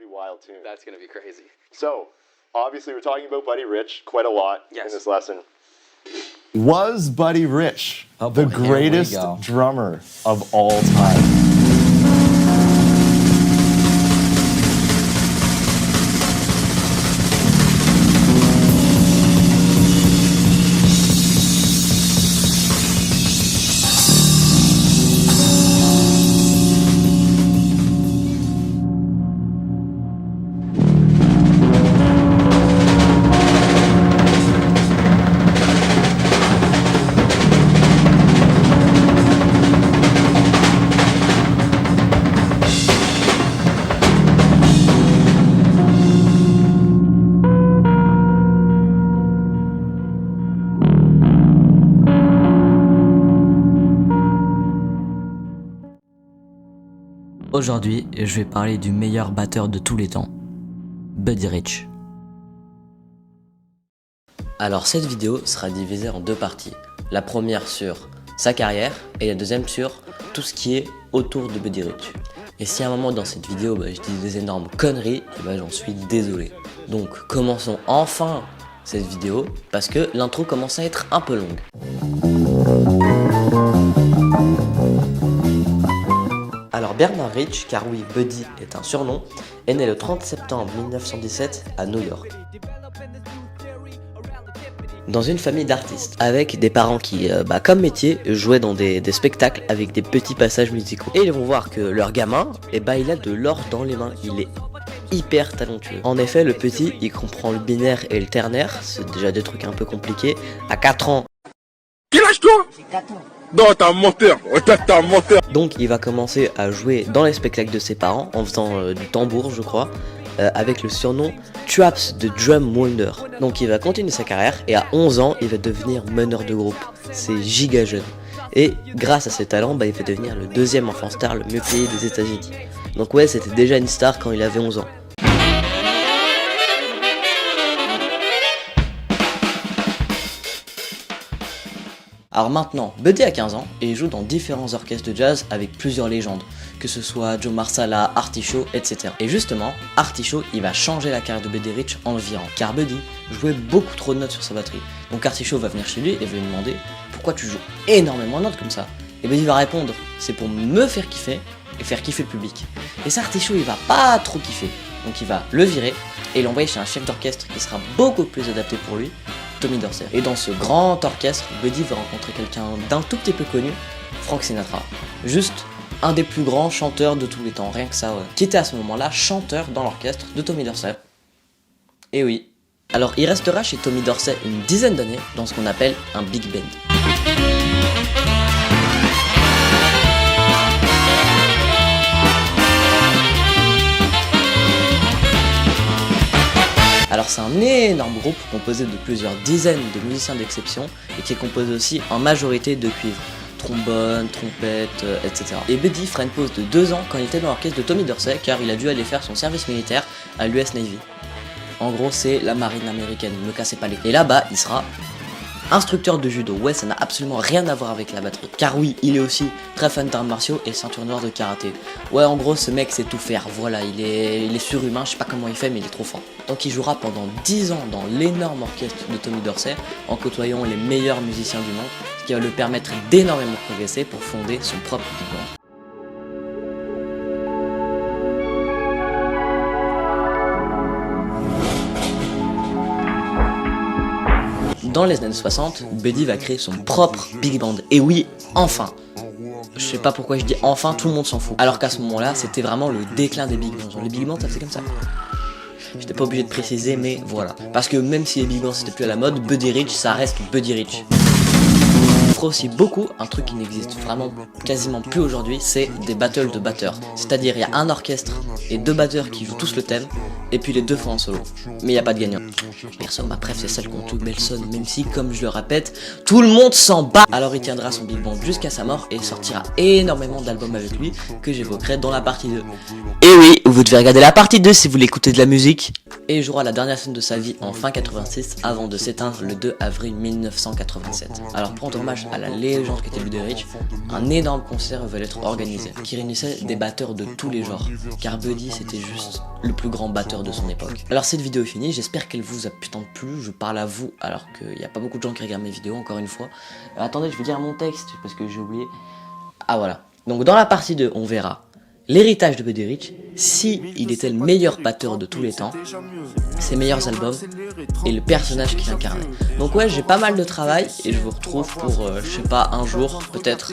wild tune. That's gonna be crazy. So, obviously we're talking about Buddy Rich quite a lot Yes. in this lesson. Was Buddy Rich the greatest drummer of all time? Aujourd'hui, je vais parler du meilleur batteur de tous les temps, Buddy Rich. Alors cette vidéo sera divisée en deux parties. La première sur sa carrière et la deuxième sur tout ce qui est autour de Buddy Rich. Et si à un moment dans cette vidéo je dis des énormes conneries, j'en suis désolé. Donc commençons enfin cette vidéo parce que l'intro commence à être un peu longue. Alors Bernard Rich, car oui Buddy est un surnom, est né le 30 septembre 1917 à New York. Dans une famille d'artistes, avec des parents qui, comme métier, jouaient dans des spectacles avec des petits passages musicaux. Et ils vont voir que leur gamin, il a de l'or dans les mains, il est hyper talentueux. En effet, le petit, il comprend le binaire et le ternaire, c'est déjà des trucs un peu compliqués. À 4 ans... Quel âge toi? J'ai 4 ans. Non, t'es un menteur, t'es un menteur. Donc il va commencer à jouer dans les spectacles de ses parents, en faisant du tambour je crois, avec le surnom Traps de Drum Wonder. Donc il va continuer sa carrière et à 11 ans il va devenir meneur de groupe. C'est giga jeune. Et grâce à ses talents, il va devenir le deuxième enfant star le mieux payé des États-Unis. Donc ouais, c'était déjà une star quand il avait 11 ans. Alors maintenant, Buddy a 15 ans et il joue dans différents orchestres de jazz avec plusieurs légendes, que ce soit Joe Marsala, Artie Shaw, etc. Et justement, Artie Shaw, il va changer la carrière de Buddy Rich en le virant, car Buddy jouait beaucoup trop de notes sur sa batterie. Donc Artie Shaw va venir chez lui et va lui demander « Pourquoi tu joues énormément de notes comme ça ?» Et Buddy va répondre « C'est pour me faire kiffer et faire kiffer le public. » Et ça, Artie Shaw, il va pas trop kiffer. Donc il va le virer et l'envoyer chez un chef d'orchestre qui sera beaucoup plus adapté pour lui, Tommy Dorsey. Et dans ce grand orchestre, Buddy va rencontrer quelqu'un d'un tout petit peu connu, Frank Sinatra. Juste un des plus grands chanteurs de tous les temps, rien que ça, ouais. Qui était à ce moment-là chanteur dans l'orchestre de Tommy Dorsey. Et oui. Alors il restera chez Tommy Dorsey une dizaine d'années dans ce qu'on appelle un big band. Alors c'est un énorme groupe composé de plusieurs dizaines de musiciens d'exception et qui est composé aussi en majorité de cuivre, trombone, trompette, etc. Et Buddy fera une pause de 2 ans quand il était dans l'orchestre de Tommy Dorsey car il a dû aller faire son service militaire à l'US Navy. En gros c'est la marine américaine, ne me cassez pas les couilles. Et là-bas il sera instructeur de judo. Ouais, ça n'a absolument rien à voir avec la batterie. Car oui, il est aussi très fan d'arts martiaux et ceinture noire de karaté. Ouais, en gros, ce mec sait tout faire. Voilà, il est surhumain, je sais pas comment il fait, mais il est trop fort. Donc il jouera pendant 10 ans dans l'énorme orchestre de Tommy Dorsey en côtoyant les meilleurs musiciens du monde, ce qui va lui permettre d'énormément progresser pour fonder son propre big band. Dans les années 60, Buddy va créer son propre big band. Et oui, enfin. Je sais pas pourquoi je dis enfin, tout le monde s'en fout. Alors qu'à ce moment-là, c'était vraiment le déclin des big bands. Genre, les big bands, ça faisait comme ça. J'étais pas obligé de préciser, mais voilà. Parce que même si les big bands c'était plus à la mode, Buddy Rich, ça reste Buddy Rich. Il fera aussi beaucoup, un truc qui n'existe vraiment quasiment plus aujourd'hui, c'est des battles de batteurs. C'est-à-dire, il y a un orchestre et 2 batteurs qui jouent tous le thème, et puis les 2 font en solo. Mais il n'y a pas de gagnant. Perso, ma préf, c'est celle qu'on tout Melson, même si, comme je le répète, tout le monde s'en bat. Alors il tiendra son big band jusqu'à sa mort et sortira énormément d'albums avec lui, que j'évoquerai dans la partie 2. Et oui, vous devez regarder la partie 2 si vous voulez écouter de la musique. et il jouera la dernière scène de sa vie en fin 86 avant de s'éteindre le 2 avril 1987. Alors pour rendre hommage à la légende qu'était Buddy Rich, un énorme concert va être organisé qui réunissait des batteurs de tous les genres, car Buddy c'était juste le plus grand batteur de son époque. Alors cette vidéo est finie, j'espère qu'elle vous a putain de plu, je parle à vous alors qu'il n'y a pas beaucoup de gens qui regardent mes vidéos encore une fois. Attendez, je vais dire mon texte parce que j'ai oublié. Ah voilà, donc dans la partie 2 on verra l'héritage de Buddy Rich, si il était le meilleur batteur de tous les temps, ses meilleurs albums et le personnage qu'il incarnait. Donc ouais, j'ai pas mal de travail et je vous retrouve pour, je sais pas, un jour peut-être.